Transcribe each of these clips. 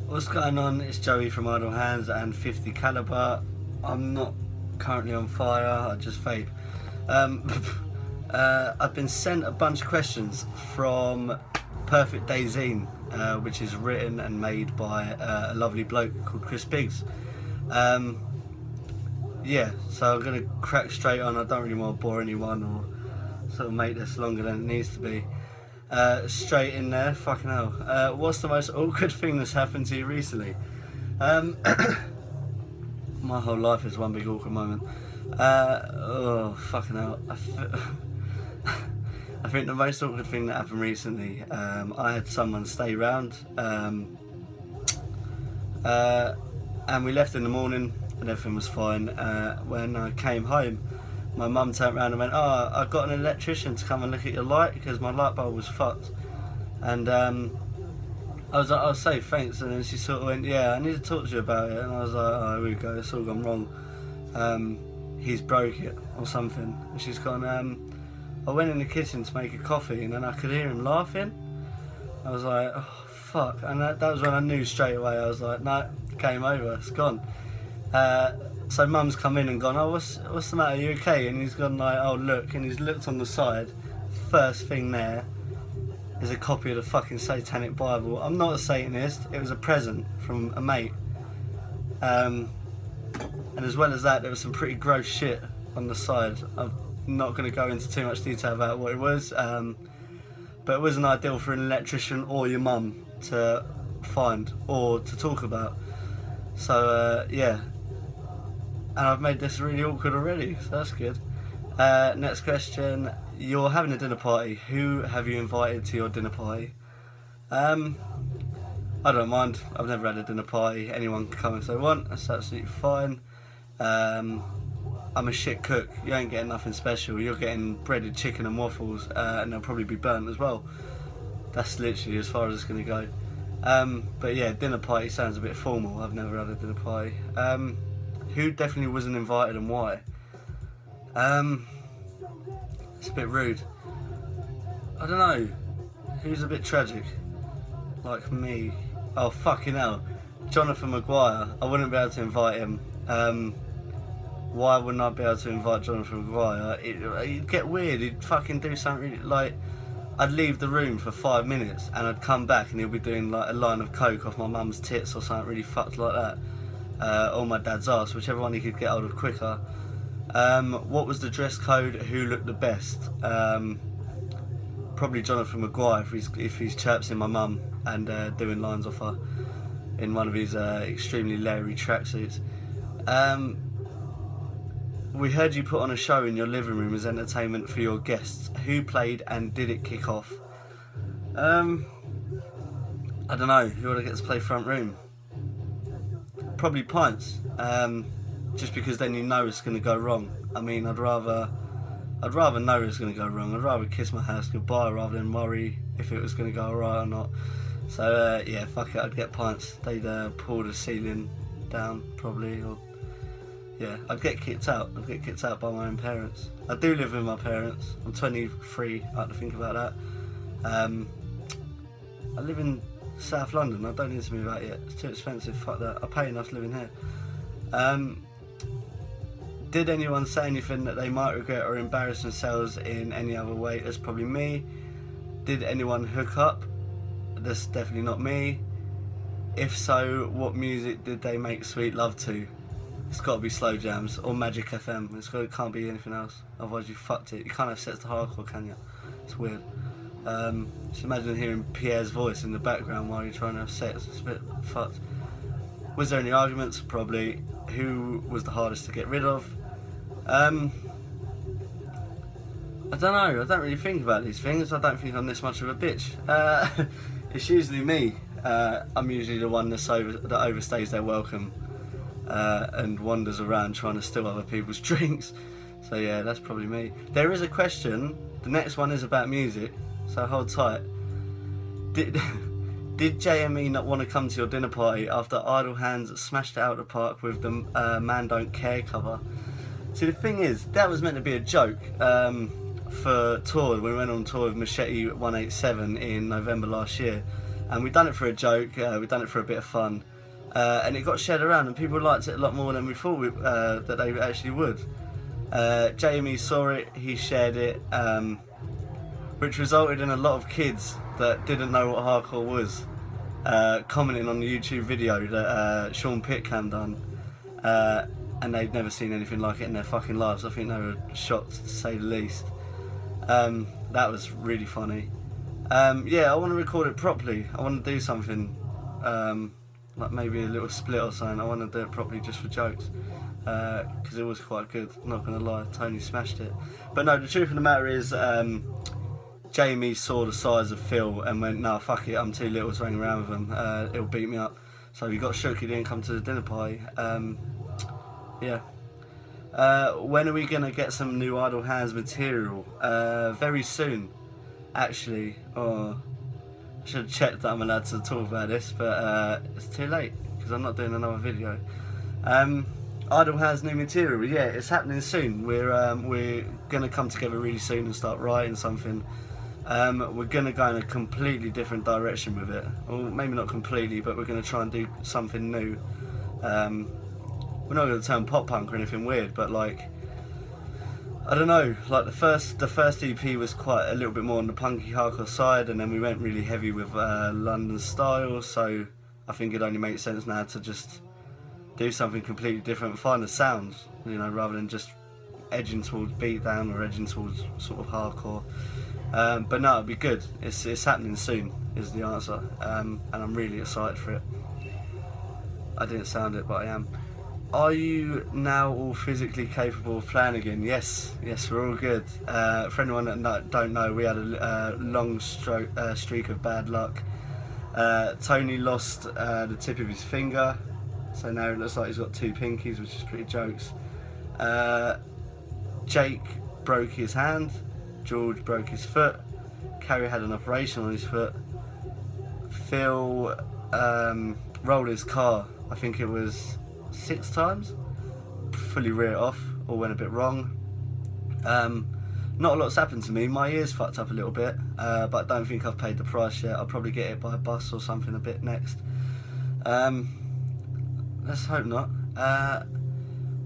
What's going on? It's Joey from Idle Hands and 50 Caliber. I'm not currently on fire, I just vape. I've been sent a bunch of questions from Perfect Day Zine, which is written and made by a lovely bloke called Chris Biggs. Yeah, so I'm going to crack straight on. I don't really want to bore anyone or sort of make this longer than it needs to be. Straight in there, fucking hell. What's the most awkward thing that's happened to you recently? My whole life is one big awkward moment. Oh, fucking hell. I think the most awkward thing that happened recently, I had someone stay round, and we left in the morning and everything was fine. When I came home, my mum turned around and went, "Oh, I got an electrician to come and look at your light because my light bulb was fucked." And I was like, "Oh, say thanks." And then she sort of went, "Yeah, I need to talk to you about it." And I was like, "Oh, here we go, it's all gone wrong. He's broke it or something." And she's gone, "I went in the kitchen to make a coffee and then I could hear him laughing." I was like, "Oh, fuck." And that was when I knew straight away. I was like, "No, game over, it's gone." So mum's come in and gone, "Oh, what's the matter, are you okay?" And he's gone like, "Oh, look," and he's looked on the side. First thing there is a copy of the fucking Satanic Bible. I'm not a Satanist, it was a present from a mate. And as well as that, there was some pretty gross shit on the side. I'm not going to go into too much detail about what it was, but it wasn't ideal for an electrician or your mum to find or to talk about. So yeah, and I've made this really awkward already, so that's good. Next question. You're having a dinner party. Who have you invited to your dinner party? I don't mind. I've never had a dinner party. Anyone can come if they want. That's absolutely fine. I'm a shit cook. You ain't getting nothing special. You're getting breaded chicken and waffles, and they'll probably be burnt as well. That's literally as far as it's going to go. But yeah, dinner party sounds a bit formal. I've never had a dinner party. Who definitely wasn't invited and why? It's a bit rude. I don't know. Who's a bit tragic? Like me. Oh, fucking hell. Jonathan Maguire. I wouldn't be able to invite him. Why wouldn't I be able to invite Jonathan Maguire? It'd get weird. He'd fucking do something really, like, I'd leave the room for 5 minutes and I'd come back and he'll be doing like a line of coke off my mum's tits or something really fucked like that. Or my dad's ass, whichever one he could get hold of quicker. What was the dress code? Who looked the best? Probably Jonathan Maguire if he's chirping my mum and doing lines off her in one of his extremely leery tracksuits. We heard you put on a show in your living room as entertainment for your guests. Who played and did it kick off? I don't know. Who ought to get to play front room? Probably Pints. Just because then you know it's going to go wrong. I mean, I'd rather know it's going to go wrong. I'd rather kiss my house goodbye rather than worry if it was going to go alright or not. So yeah, fuck it. I'd get Pints. They'd pull the ceiling down probably, or yeah, I'd get kicked out. I'd get kicked out by my own parents. I do live with my parents. I'm 23. I have to think about that. I live in South London. I don't need to move out yet. It's too expensive. Fuck that. I pay enough living here. Did anyone say anything that they might regret or embarrass themselves in any other way? That's probably me. Did anyone hook up? That's definitely not me. If so, what music did they make sweet love to? It's got to be slow jams or Magic FM. It can't be anything else. Otherwise you fucked it. You can't have sets to hardcore, can you? It's weird. Just imagine hearing Pierre's voice in the background while you're trying to have sex. It's a bit fucked. Was there any arguments? Probably. Who was the hardest to get rid of? I don't know. I don't really think about these things. I don't think I'm this much of a bitch. It's usually me. I'm usually the one that overstays their welcome. And wanders around trying to steal other people's drinks. So yeah, that's probably me. There is a question. The next one is about music, so hold tight. Did JME not want to come to your dinner party after Idle Hands smashed it out of the park with the Man Don't Care cover? See, the thing is, that was meant to be a joke for tour. We went on tour with Machete 187 in November last year. and we done it for a joke, we done it for a bit of fun, and it got shared around, and people liked it a lot more than we thought that they actually would. Jamie saw it, he shared it, which resulted in a lot of kids that didn't know what hardcore was commenting on the YouTube video that Sean Pitcam done, and they'd never seen anything like it in their fucking lives. I think they were shocked, to say the least. That was really funny. Yeah, I want to record it properly. I want to do something, like maybe a little split or something. I want to do it properly just for jokes, because it was quite good, not going to lie. Tony smashed it. But no, the truth of the matter is, Jamie saw the size of Phil and went, "No, fuck it, I'm too little to hang around with him, he'll beat me up." So he got shook, he didn't come to the dinner party. Yeah. When are we going to get some new Idle Hands material? Very soon, actually. I should have checked that I'm allowed to talk about this, but it's too late, because I'm not doing another video. Idle Hands new material, yeah, it's happening soon. We're going to come together really soon and start writing something. We're going to go in a completely different direction with it. Well, maybe not completely, but we're going to try and do something new. We're not going to turn pop punk or anything weird, but like, I don't know, like the first EP was quite a little bit more on the punky hardcore side, and then we went really heavy with London style, so I think it only makes sense now to just do something completely different, find a sound, you know, rather than just edging towards beatdown or edging towards sort of hardcore. But no, it'll be good. It's happening soon is the answer, and I'm really excited for it. I didn't sound it, but I am. Are you now all physically capable of playing again? Yes, we're all good. For anyone that don't know, we had a long streak of bad luck. Tony lost the tip of his finger, so now it looks like he's got two pinkies, which is pretty jokes. Jake broke his hand. George broke his foot. Carrie had an operation on his foot. Phil rolled his car, I think it was 6 times, fully rear off, all went a bit wrong. Not a lot's happened to me. My ear's fucked up a little bit, but I don't think I've paid the price yet. I'll probably get it by a bus or something a bit next. Let's hope not.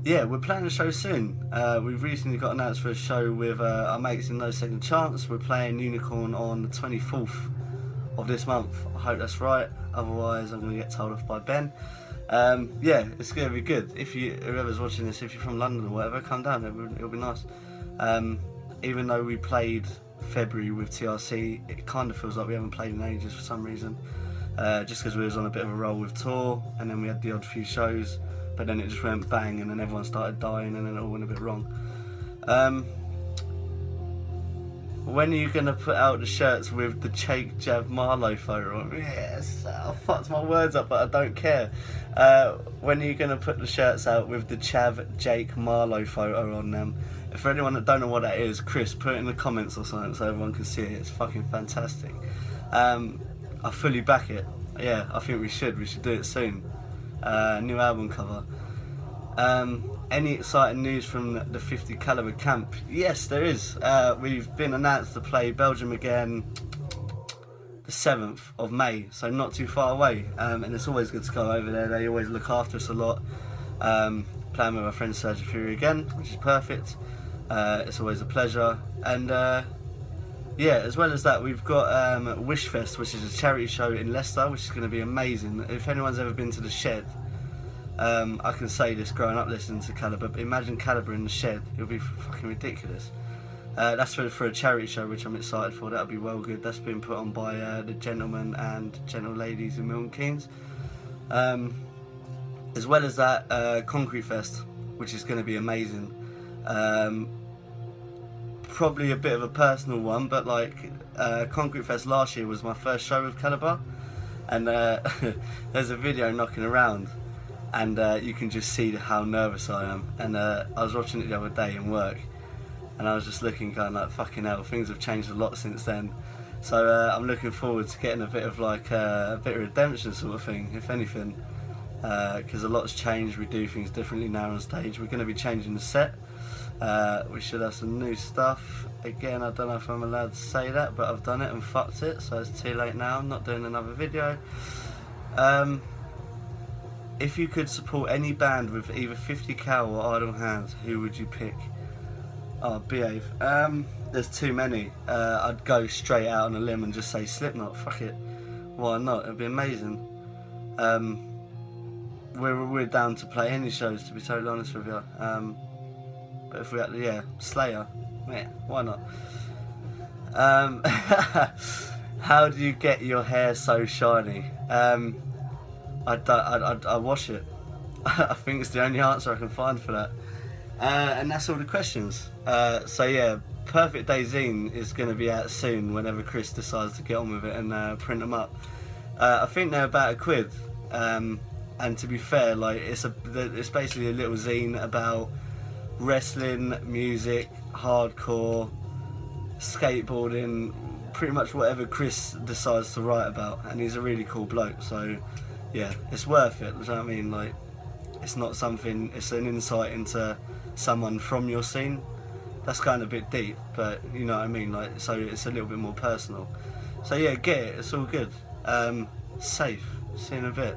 Yeah, we're playing a show soon. We've recently got announced for a show with our mates in No Second Chance. We're playing Unicorn on the 24th of this month. I hope that's right, otherwise I'm going to get told off by Ben. Yeah, it's going to be good. If whoever's watching this, if you're from London or whatever, come down, it'll be nice. Even though we played February with TRC, it kind of feels like we haven't played in ages for some reason, just because we was on a bit of a roll with tour, and then we had the odd few shows, but then it just went bang, and then everyone started dying, and then it all went a bit wrong. When are you going to put out the shirts with the Jake Jav Marlowe photo on? Yes, I fucked my words up, but I don't care. When are you going to put the shirts out with the Chav Jake Marlowe photo on them? For anyone that don't know what that is, Chris, put it in the comments or something so everyone can see it. It's fucking fantastic. I fully back it. Yeah, I think we should do it soon. New album cover. Any exciting news from the 50 caliber camp? Yes, there is. We've been announced to play Belgium again the 7th of May, so not too far away, and it's always good to go over there. They always look after us a lot. Playing with my friend Sergio Fury again, which is perfect. It's always a pleasure. And yeah, as well as that, we've got Wishfest, which is a charity show in Leicester, which is going to be amazing. If anyone's ever been to the Shed, I can say this growing up listening to Calibre, but imagine Calibre in the Shed, it'll be fucking ridiculous. That's for a charity show, which I'm excited for. That'll be well good. That's been put on by the gentlemen and gentle ladies in Milton Keynes. As well as that, Concrete Fest, which is going to be amazing. Probably a bit of a personal one, but like Concrete Fest last year was my first show with Calibre, and there's a video knocking around, and you can just see how nervous I am. And I was watching it the other day in work, and I was just looking, going like, fucking hell, things have changed a lot since then. So I'm looking forward to getting a bit of like a bit of redemption sort of thing, if anything, because a lot's changed. We do things differently now on stage. We're going to be changing the set. We should have some new stuff. Again, I don't know if I'm allowed to say that, but I've done it and fucked it, so it's too late now. I'm not doing another video. If you could support any band with either 50cal or idle hands, who would you pick? Oh, behave. There's too many. I'd go straight out on a limb and just say Slipknot. Fuck it. Why not? It'd be amazing. We're down to play any shows, to be totally honest with you. But if we had, yeah, Slayer. Yeah, why not? How do you get your hair so shiny? I wash it. I think it's the only answer I can find for that. And that's all the questions. So yeah, Perfect Day Zine is going to be out soon whenever Chris decides to get on with it and print them up. I think they're about £1. And to be fair, like it's basically a little zine about wrestling, music, hardcore, skateboarding, pretty much whatever Chris decides to write about. And he's a really cool bloke, so yeah, it's worth it. Do you know what I mean? Like, it's not something, it's an insight into someone from your scene. That's kind of a bit deep, but you know what I mean? Like, so it's a little bit more personal. So yeah, get it, it's all good. Safe. See you in a bit.